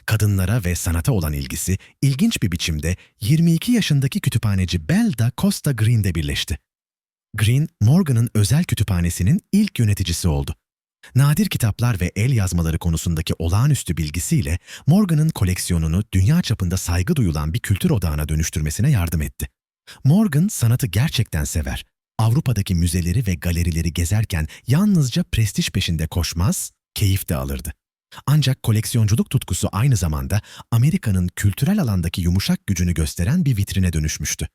Kadınlara ve sanata olan ilgisi ilginç bir biçimde 22 yaşındaki kütüphaneci Belda Costa Green'de birleşti. Green, Morgan'ın özel kütüphanesinin ilk yöneticisi oldu. Nadir kitaplar ve el yazmaları konusundaki olağanüstü bilgisiyle Morgan'ın koleksiyonunu dünya çapında saygı duyulan bir kültür odağına dönüştürmesine yardım etti. Morgan sanatı gerçekten sever. Avrupa'daki müzeleri ve galerileri gezerken yalnızca prestij peşinde koşmaz, keyif de alırdı. Ancak koleksiyonculuk tutkusu aynı zamanda Amerika'nın kültürel alandaki yumuşak gücünü gösteren bir vitrine dönüşmüştü.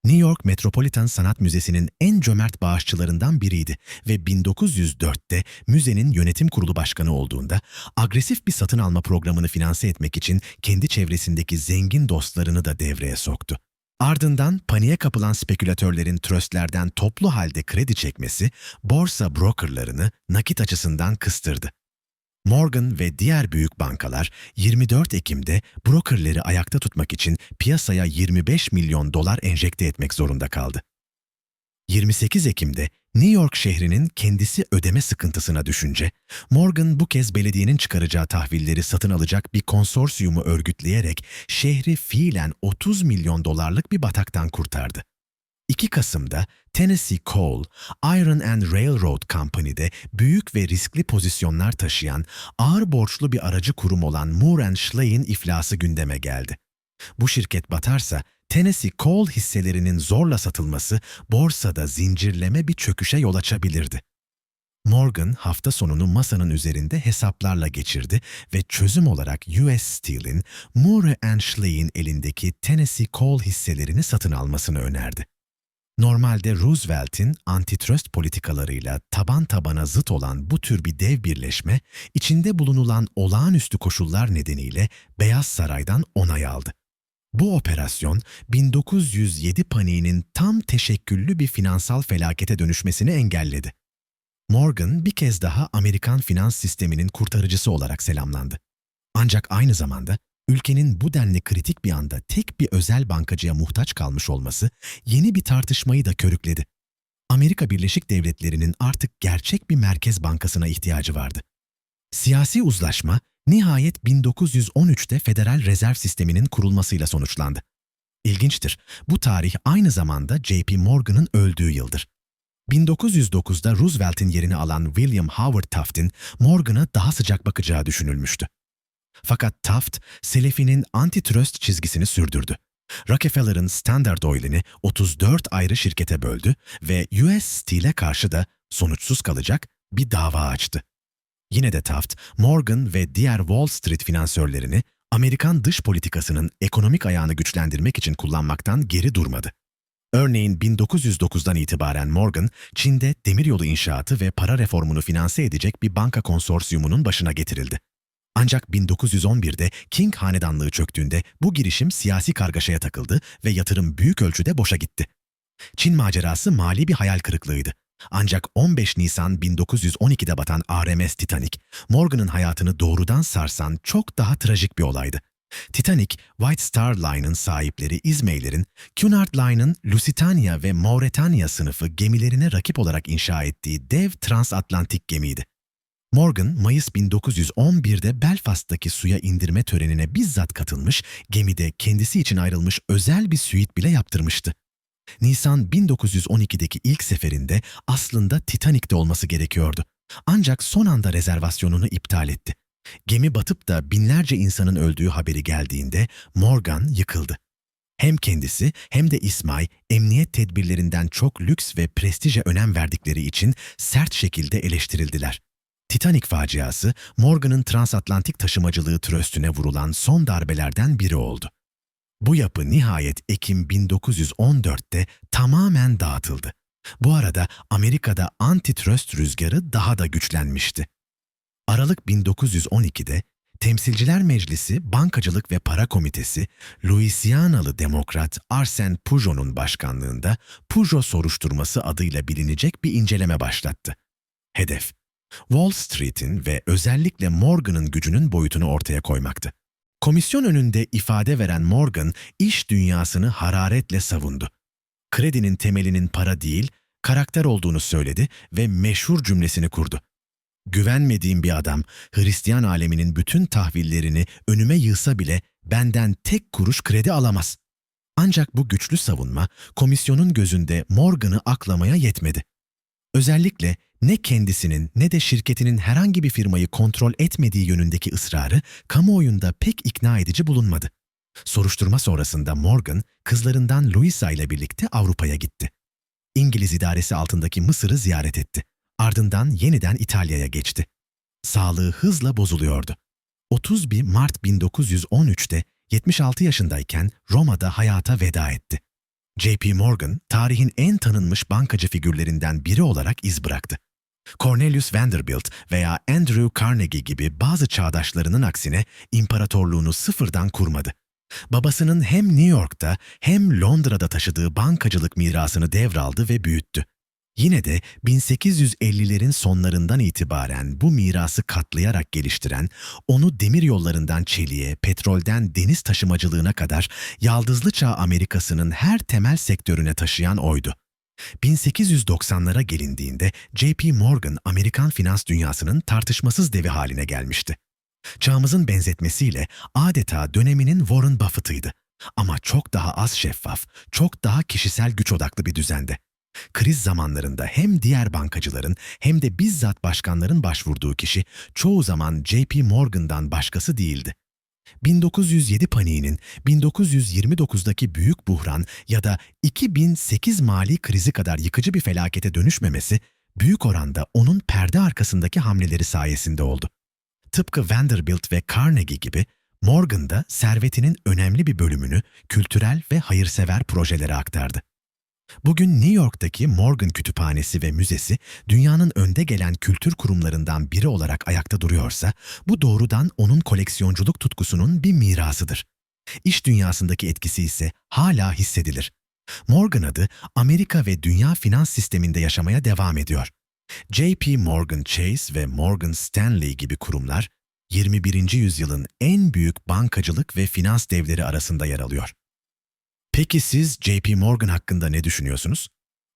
New York Metropolitan Sanat Müzesi'nin en cömert bağışçılarından biriydi ve 1904'te müzenin yönetim kurulu başkanı olduğunda agresif bir satın alma programını finanse etmek için kendi çevresindeki zengin dostlarını da devreye soktu. Ardından paniğe kapılan spekülatörlerin tröstlerden toplu halde kredi çekmesi, borsa brokerlarını nakit açısından kıstırdı. Morgan ve diğer büyük bankalar 24 Ekim'de brokerleri ayakta tutmak için piyasaya 25 milyon dolar enjekte etmek zorunda kaldı. 28 Ekim'de New York şehrinin kendisi ödeme sıkıntısına düşünce, Morgan bu kez belediyenin çıkaracağı tahvilleri satın alacak bir konsorsiyumu örgütleyerek şehri fiilen 30 milyon dolarlık bir bataktan kurtardı. 2 Kasım'da Tennessee Coal, Iron and Railroad Company'de büyük ve riskli pozisyonlar taşıyan ağır borçlu bir aracı kurum olan Moore & Schley'in iflası gündeme geldi. Bu şirket batarsa Tennessee Coal hisselerinin zorla satılması borsada zincirleme bir çöküşe yol açabilirdi. Morgan hafta sonunu masanın üzerinde hesaplarla geçirdi ve çözüm olarak US Steel'in Moore & Schley'in elindeki Tennessee Coal hisselerini satın almasını önerdi. Normalde Roosevelt'in antitrust politikalarıyla taban tabana zıt olan bu tür bir dev birleşme, içinde bulunulan olağanüstü koşullar nedeniyle Beyaz Saray'dan onay aldı. Bu operasyon, 1907 paniğinin tam teşekküllü bir finansal felakete dönüşmesini engelledi. Morgan bir kez daha Amerikan finans sisteminin kurtarıcısı olarak selamlandı. Ancak aynı zamanda ülkenin bu denli kritik bir anda tek bir özel bankacıya muhtaç kalmış olması yeni bir tartışmayı da körükledi. Amerika Birleşik Devletleri'nin artık gerçek bir merkez bankasına ihtiyacı vardı. Siyasi uzlaşma nihayet 1913'te Federal Rezerv Sistemi'nin kurulmasıyla sonuçlandı. İlginçtir, bu tarih aynı zamanda J.P. Morgan'ın öldüğü yıldır. 1909'da Roosevelt'in yerini alan William Howard Taft'in Morgan'a daha sıcak bakacağı düşünülmüştü. Fakat Taft, Selefi'nin antitrust çizgisini sürdürdü. Rockefeller'ın Standard Oil'ini 34 ayrı şirkete böldü ve US Steel'e karşı da sonuçsuz kalacak bir dava açtı. Yine de Taft, Morgan ve diğer Wall Street finansörlerini Amerikan dış politikasının ekonomik ayağını güçlendirmek için kullanmaktan geri durmadı. Örneğin 1909'dan itibaren Morgan, Çin'de demiryolu inşaatı ve para reformunu finanse edecek bir banka konsorsiyumunun başına getirildi. Ancak 1911'de Qing hanedanlığı çöktüğünde bu girişim siyasi kargaşaya takıldı ve yatırım büyük ölçüde boşa gitti. Çin macerası mali bir hayal kırıklığıydı. Ancak 15 Nisan 1912'de batan RMS Titanic, Morgan'ın hayatını doğrudan sarsan çok daha trajik bir olaydı. Titanic, White Star Line'ın sahipleri İzmeyler'in, Cunard Line'ın Lusitania ve Mauretania sınıfı gemilerine rakip olarak inşa ettiği dev transatlantik gemiydi. Morgan, Mayıs 1911'de Belfast'taki suya indirme törenine bizzat katılmış, gemide kendisi için ayrılmış özel bir süit bile yaptırmıştı. Nisan 1912'deki ilk seferinde aslında Titanic'te olması gerekiyordu. Ancak son anda rezervasyonunu iptal etti. Gemi batıp da binlerce insanın öldüğü haberi geldiğinde Morgan yıkıldı. Hem kendisi hem de İsmail emniyet tedbirlerinden çok lüks ve prestije önem verdikleri için sert şekilde eleştirildiler. Titanic faciası, Morgan'ın transatlantik taşımacılığı tröstüne vurulan son darbelerden biri oldu. Bu yapı nihayet Ekim 1914'te tamamen dağıtıldı. Bu arada Amerika'da antitrust rüzgarı daha da güçlenmişti. Aralık 1912'de Temsilciler Meclisi Bankacılık ve Para Komitesi, Louisianalı Demokrat Arsène Pujol'un başkanlığında Pujol soruşturması adıyla bilinecek bir inceleme başlattı. Hedef, Wall Street'in ve özellikle Morgan'ın gücünün boyutunu ortaya koymaktı. Komisyon önünde ifade veren Morgan, iş dünyasını hararetle savundu. Kredinin temelinin para değil, karakter olduğunu söyledi ve meşhur cümlesini kurdu. Güvenmediğim bir adam, Hristiyan aleminin bütün tahvillerini önüme yığsa bile benden tek kuruş kredi alamaz. Ancak bu güçlü savunma, komisyonun gözünde Morgan'ı aklamaya yetmedi. Özellikle ne kendisinin ne de şirketinin herhangi bir firmayı kontrol etmediği yönündeki ısrarı kamuoyunda pek ikna edici bulunmadı. Soruşturma sonrasında Morgan, kızlarından Louisa ile birlikte Avrupa'ya gitti. İngiliz idaresi altındaki Mısır'ı ziyaret etti. Ardından yeniden İtalya'ya geçti. Sağlığı hızla bozuluyordu. 31 Mart 1913'te 76 yaşındayken Roma'da hayata veda etti. J.P. Morgan, tarihin en tanınmış bankacı figürlerinden biri olarak iz bıraktı. Cornelius Vanderbilt veya Andrew Carnegie gibi bazı çağdaşlarının aksine imparatorluğunu sıfırdan kurmadı. Babasının hem New York'ta hem Londra'da taşıdığı bankacılık mirasını devraldı ve büyüttü. Yine de 1850'lerin sonlarından itibaren bu mirası katlayarak geliştiren, onu demir yollarından çeliğe, petrolden deniz taşımacılığına kadar yaldızlı çağ Amerikası'nın her temel sektörüne taşıyan oydu. 1890'lara gelindiğinde J.P. Morgan, Amerikan finans dünyasının tartışmasız devi haline gelmişti. Çağımızın benzetmesiyle adeta döneminin Warren Buffett'ıydı. Ama çok daha az şeffaf, çok daha kişisel güç odaklı bir düzende. Kriz zamanlarında hem diğer bankacıların hem de bizzat başkanların başvurduğu kişi çoğu zaman J.P. Morgan'dan başkası değildi. 1907 paniğinin 1929'daki büyük buhran ya da 2008 mali krizi kadar yıkıcı bir felakete dönüşmemesi büyük oranda onun perde arkasındaki hamleleri sayesinde oldu. Tıpkı Vanderbilt ve Carnegie gibi Morgan da servetinin önemli bir bölümünü kültürel ve hayırsever projelere aktardı. Bugün New York'taki Morgan Kütüphanesi ve Müzesi dünyanın önde gelen kültür kurumlarından biri olarak ayakta duruyorsa, bu doğrudan onun koleksiyonculuk tutkusunun bir mirasıdır. İş dünyasındaki etkisi ise hala hissedilir. Morgan adı Amerika ve dünya finans sisteminde yaşamaya devam ediyor. J.P. Morgan Chase ve Morgan Stanley gibi kurumlar, 21. yüzyılın en büyük bankacılık ve finans devleri arasında yer alıyor. Peki siz J.P. Morgan hakkında ne düşünüyorsunuz?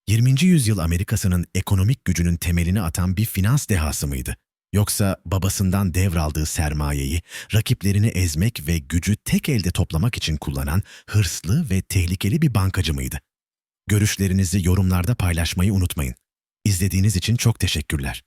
20. yüzyıl Amerika'sının ekonomik gücünün temelini atan bir finans dehası mıydı? Yoksa babasından devraldığı sermayeyi, rakiplerini ezmek ve gücü tek elde toplamak için kullanan hırslı ve tehlikeli bir bankacı mıydı? Görüşlerinizi yorumlarda paylaşmayı unutmayın. İzlediğiniz için çok teşekkürler.